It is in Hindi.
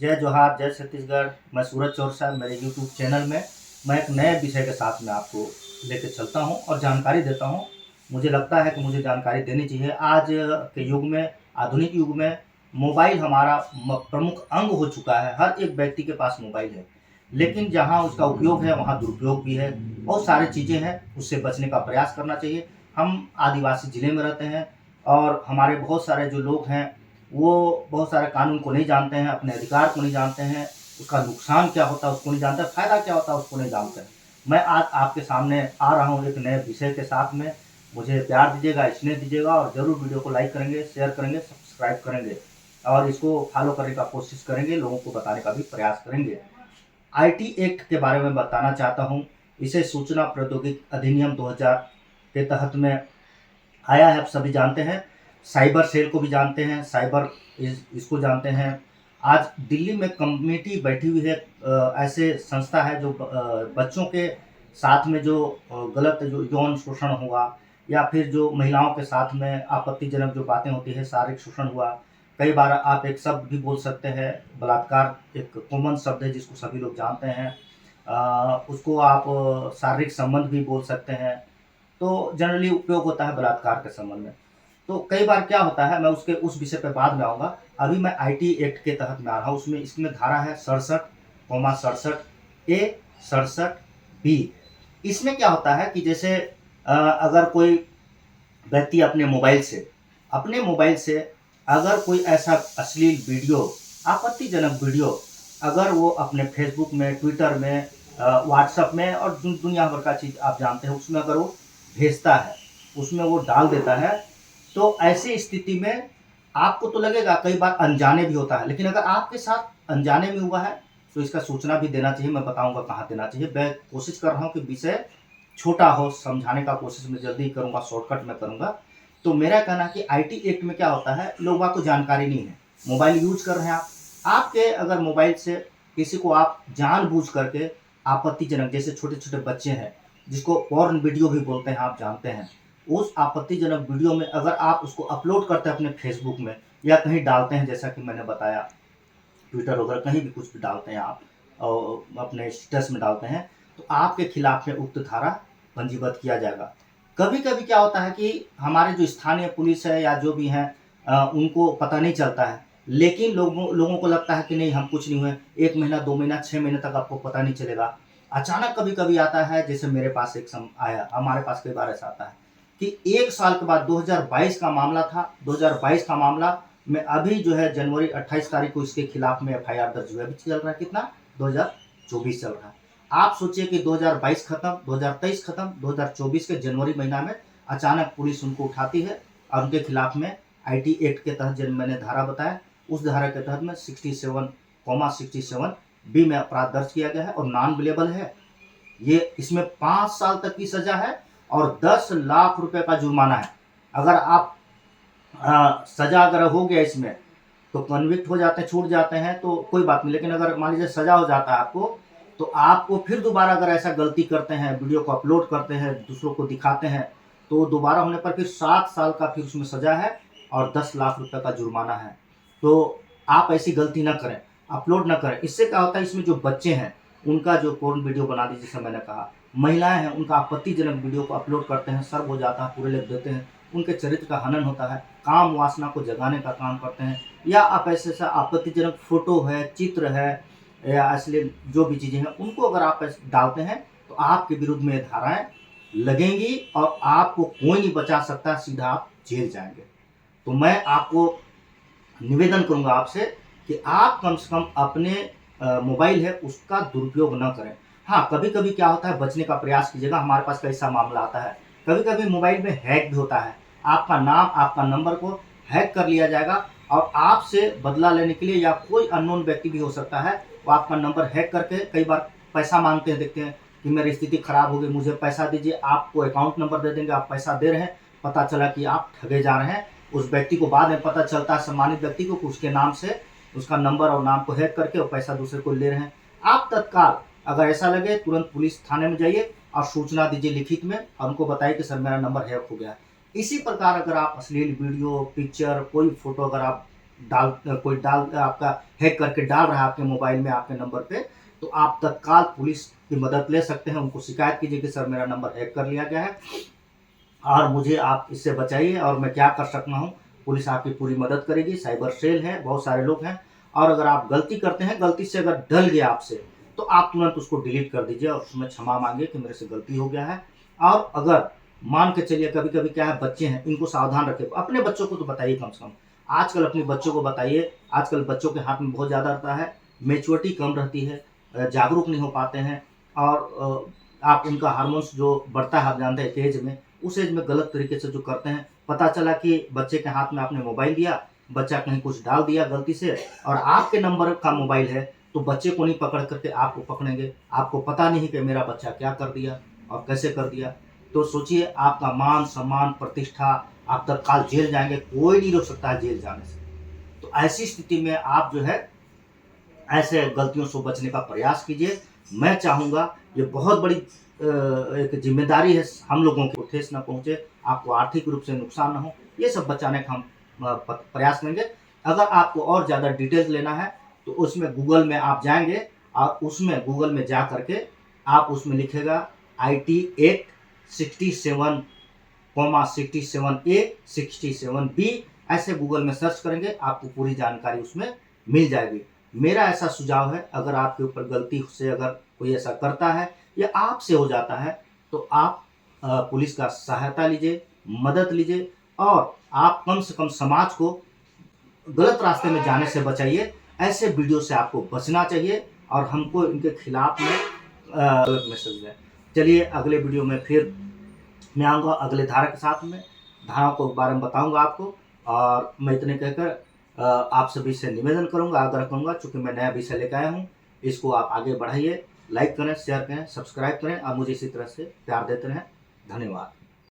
जय जोहार, जय छत्तीसगढ़। मैं सूरज चौरसिया, मेरे यूट्यूब चैनल में मैं एक नए विषय के साथ में आपको लेके चलता हूँ और जानकारी देता हूँ। मुझे लगता है कि मुझे जानकारी देनी चाहिए। आज के युग में, आधुनिक युग में मोबाइल हमारा प्रमुख अंग हो चुका है। हर एक व्यक्ति के पास मोबाइल है, लेकिन जहाँ उसका उपयोग है वहाँ दुरुपयोग भी है। बहुत सारी चीज़ें हैं, उससे बचने का प्रयास करना चाहिए। हम आदिवासी ज़िले में रहते हैं और हमारे बहुत सारे जो लोग हैं वो बहुत सारे कानून को नहीं जानते हैं, अपने अधिकार को नहीं जानते हैं, उसका नुकसान क्या होता है उसको नहीं जानते, फ़ायदा क्या होता है उसको नहीं जानते हैं। मैं आज आपके सामने आ रहा हूँ एक नए विषय के साथ में। मुझे प्यार दीजिएगा, स्नेह दीजिएगा और ज़रूर वीडियो को लाइक करेंगे, शेयर करेंगे, सब्सक्राइब करेंगे और इसको फॉलो करने का कोशिश करेंगे, लोगों को बताने का भी प्रयास करेंगे। आईटी एक्ट के बारे में बताना चाहता हूँ। इसे सूचना प्रौद्योगिकी अधिनियम 2000 के तहत में आया है, आप सभी जानते हैं। साइबर सेल को भी जानते हैं, साइबर इसको जानते हैं। आज दिल्ली में कमेटी बैठी हुई है, ऐसे संस्था है जो बच्चों के साथ में जो गलत जो यौन शोषण हुआ या फिर जो महिलाओं के साथ में आपत्तिजनक जो बातें होती है, शारीरिक शोषण हुआ। कई बार आप एक शब्द भी बोल सकते हैं, बलात्कार एक कॉमन शब्द है जिसको सभी लोग जानते हैं। उसको आप शारीरिक संबंध भी बोल सकते हैं। तो जनरली उपयोग होता है बलात्कार के संबंध में। तो कई बार क्या होता है, मैं उसके उस विषय पे बाद में आऊँगा। अभी मैं आईटी एक्ट के तहत में आ रहा हूँ। उसमें इसमें धारा है 67, 67 ए, 67 बी। इसमें क्या होता है कि जैसे अगर कोई व्यक्ति अपने मोबाइल से अगर कोई ऐसा अश्लील वीडियो, आपत्तिजनक वीडियो अगर वो अपने फेसबुक में, ट्विटर में, व्हाट्सएप में और दुनिया भर का चीज़ आप जानते हैं उसमें अगर वो भेजता है, उसमें वो डाल देता है, तो ऐसी स्थिति में आपको तो लगेगा, कई बार अनजाने भी होता है, लेकिन अगर आपके साथ अनजाने में हुआ है तो इसका सूचना भी देना चाहिए। मैं बताऊंगा कहाँ देना चाहिए। मैं कोशिश कर रहा हूँ कि विषय छोटा हो, समझाने का कोशिश मैं जल्दी करूँगा, शॉर्टकट में करूँगा। तो मेरा कहना है कि आईटी एक्ट में क्या होता है, लोगों को जानकारी नहीं है। मोबाइल यूज कर रहे हैं आप, आपके अगर मोबाइल से किसी को आप जानबूझ करके आपत्तिजनक, जैसे छोटे-छोटे बच्चे हैं जिसको पॉर्न वीडियो भी बोलते हैं, आप जानते हैं। उस आपत्तिजनक वीडियो में अगर आप उसको अपलोड करते हैं अपने फेसबुक में या कहीं डालते हैं, जैसा कि मैंने बताया, ट्विटर वगैरह कहीं भी कुछ भी डालते हैं आप और अपने स्टेटस में डालते हैं, तो आपके खिलाफ में उक्त धारा पंजीबद्ध किया जाएगा। कभी-कभी क्या होता है कि हमारे जो स्थानीय पुलिस है या जो भी हैं, उनको पता नहीं चलता है, लेकिन लोगों लोगों को लगता है कि नहीं, हम कुछ नहीं हुए। 1 महीना, 2 महीना, 6 महीने तक आपको पता नहीं चलेगा। अचानक कभी-कभी आता है, जैसे मेरे पास एक सम आया, हमारे पास कई बार ऐसा आता है कि 1 साल के बाद 2022 का मामला था, 2022 का मामला में अभी जो है जनवरी 28 तारीख को इसके खिलाफ में एफआईआर दर्ज हुआ है। अभी चल रहा है कितना, 2024 चल रहा है। आप सोचिए कि 2022 खत्म, 2023 खत्म, 2024 के जनवरी महीना में अचानक पुलिस उनको उठाती है और उनके खिलाफ में आईटी एक्ट के तहत जो मैंने धारा बताया, उस धारा के तहत में 67, 67 बी में अपराध दर्ज किया गया है और नॉन अवेलेबल है। ये इसमें 5 साल तक की सजा है और 10 लाख रुपए का जुर्माना है। अगर आप सजा अगर हो गया इसमें, तो कन्विक्ट हो जाते हैं, छूट जाते हैं तो कोई बात नहीं, लेकिन अगर मान लीजिए सजा हो जाता है आपको, तो आपको फिर दोबारा अगर ऐसा गलती करते हैं, वीडियो को अपलोड करते हैं, दूसरों को दिखाते हैं, तो दोबारा होने पर फिर 7 साल का फिर उसमें सजा है और 10 लाख रुपए का जुर्माना है। तो आप ऐसी गलती ना करें, अपलोड ना करें। इससे क्या होता है, इसमें जो बच्चे हैं उनका जो पोर्न वीडियो बना दी, जैसे मैंने कहा, महिलाएं हैं उनका आपत्तिजनक वीडियो को अपलोड करते हैं, सर्व हो जाता है, पूरे लिख देते हैं, उनके चरित्र का हनन होता है, काम वासना को जगाने का काम करते हैं। या आप ऐसे आपत्तिजनक फोटो है, चित्र है या अश्लील जो भी चीज़ें हैं, उनको अगर आप डालते हैं तो आपके विरुद्ध में धाराएं लगेंगी और आपको कोई नहीं बचा सकता, सीधा आप जेल जाएंगे। तो मैं आपको निवेदन करूंगा आपसे कि आप कम से कम अपने मोबाइल है उसका दुरुपयोग न करें। हाँ, कभी-कभी क्या होता है, बचने का प्रयास कीजिएगा। हमारे पास कैसा मामला आता है, कभी-कभी मोबाइल में हैक भी होता है। आपका नाम, आपका नंबर को हैक कर लिया जाएगा और आपसे बदला लेने के लिए या कोई अननोन व्यक्ति भी हो सकता है, वो आपका नंबर हैक करके कई बार पैसा माँगते हैं, देखते हैं कि मेरी स्थिति खराब हो गई, मुझे पैसा दीजिए। आपको अकाउंट नंबर दे देंगे, आप पैसा दे रहे हैं, पता चला कि आप ठगे जा रहे हैं। उस व्यक्ति को बाद में पता चलता है, सम्मानित व्यक्ति को, कि उसके नाम से उसका नंबर और नाम को हैक करके और पैसा दूसरे को ले रहे हैं। आप तत्काल अगर ऐसा लगे तुरंत पुलिस थाने में जाइए और सूचना दीजिए लिखित में और उनको बताइए कि सर मेरा नंबर हैक हो गया है। इसी प्रकार अगर आप अश्लील वीडियो, पिक्चर, कोई फोटो अगर आप कोई आपका हैक करके डाल रहा है आपके मोबाइल में आपके नंबर पे, तो आप तत्काल पुलिस की मदद ले सकते हैं। उनको शिकायत कीजिए कि सर मेरा नंबर हैक कर लिया गया है और मुझे आप इससे बचाइए और मैं क्या कर सकता हूँ। पुलिस आपकी पूरी मदद करेगी, साइबर सेल है, बहुत सारे लोग हैं। और अगर आप गलती करते हैं, गलती से अगर डल गया आपसे, तो आप तुरंत उसको डिलीट कर दीजिए और उसमें क्षमा मांगिए कि मेरे से गलती हो गया है। और अगर मान के चलिए कभी कभी क्या है, बच्चे हैं, इनको सावधान रखें, अपने बच्चों को तो बताइए कम से कम। आजकल अपने बच्चों को बताइए, आजकल बच्चों के हाथ में बहुत ज़्यादा रहता है, मेच्योरिटी कम रहती है, जागरूक नहीं हो पाते हैं। और आप उनका हार्मोन्स जो बढ़ता है, आप जानते हैं एक एज में, उस एज में गलत तरीके से जो करते हैं। पता चला कि बच्चे के हाथ में आपने मोबाइल दिया, बच्चा कहीं कुछ डाल दिया गलती से और आपके नंबर का मोबाइल है, तो बच्चे को नहीं पकड़ करके आपको पकड़ेंगे। आपको पता नहीं कि मेरा बच्चा क्या कर दिया और कैसे कर दिया। तो सोचिए, आपका मान सम्मान प्रतिष्ठा, आप तत्काल जेल जाएंगे, कोई नहीं रोक सकता है जेल जाने से। तो ऐसी स्थिति में आप जो है ऐसे गलतियों से बचने का प्रयास कीजिए। मैं चाहूँगा, ये बहुत बड़ी एक ज़िम्मेदारी है हम लोगों की, ठेस ना पहुँचे, आपको आर्थिक रूप से नुकसान ना हो, ये सब बचाने का हम प्रयास करेंगे। अगर आपको और ज़्यादा डिटेल्स लेना है, तो उसमें गूगल में आप जाएँगे और उसमें गूगल में जा कर के आप उसमें लिखिएगा IT एक्ट 67, 67A, 67B, ऐसे गूगल में सर्च करेंगे, आपको पूरी जानकारी उसमें मिल जाएगी। मेरा ऐसा सुझाव है, अगर आपके ऊपर गलती से अगर कोई ऐसा करता है या आपसे हो जाता है, तो आप पुलिस का सहायता लीजिए, मदद लीजिए और आप कम से कम समाज को गलत रास्ते में जाने से बचाइए। ऐसे वीडियो से आपको बचना चाहिए और हमको इनके खिलाफ में गलत मैसेज है। चलिए अगले वीडियो में फिर मैं आऊँगा अगले धारा के साथ में, धाराओं के बारे में बताऊँगा आपको। और मैं इतने कहकर आप सभी से निवेदन करूँगा, आग्रह करूँगा, चूँकि मैं नया विषय लेकर आया हूँ, इसको आप आगे बढ़ाइए, लाइक करें, शेयर करें, सब्सक्राइब करें और मुझे इसी तरह से प्यार देते रहें। धन्यवाद।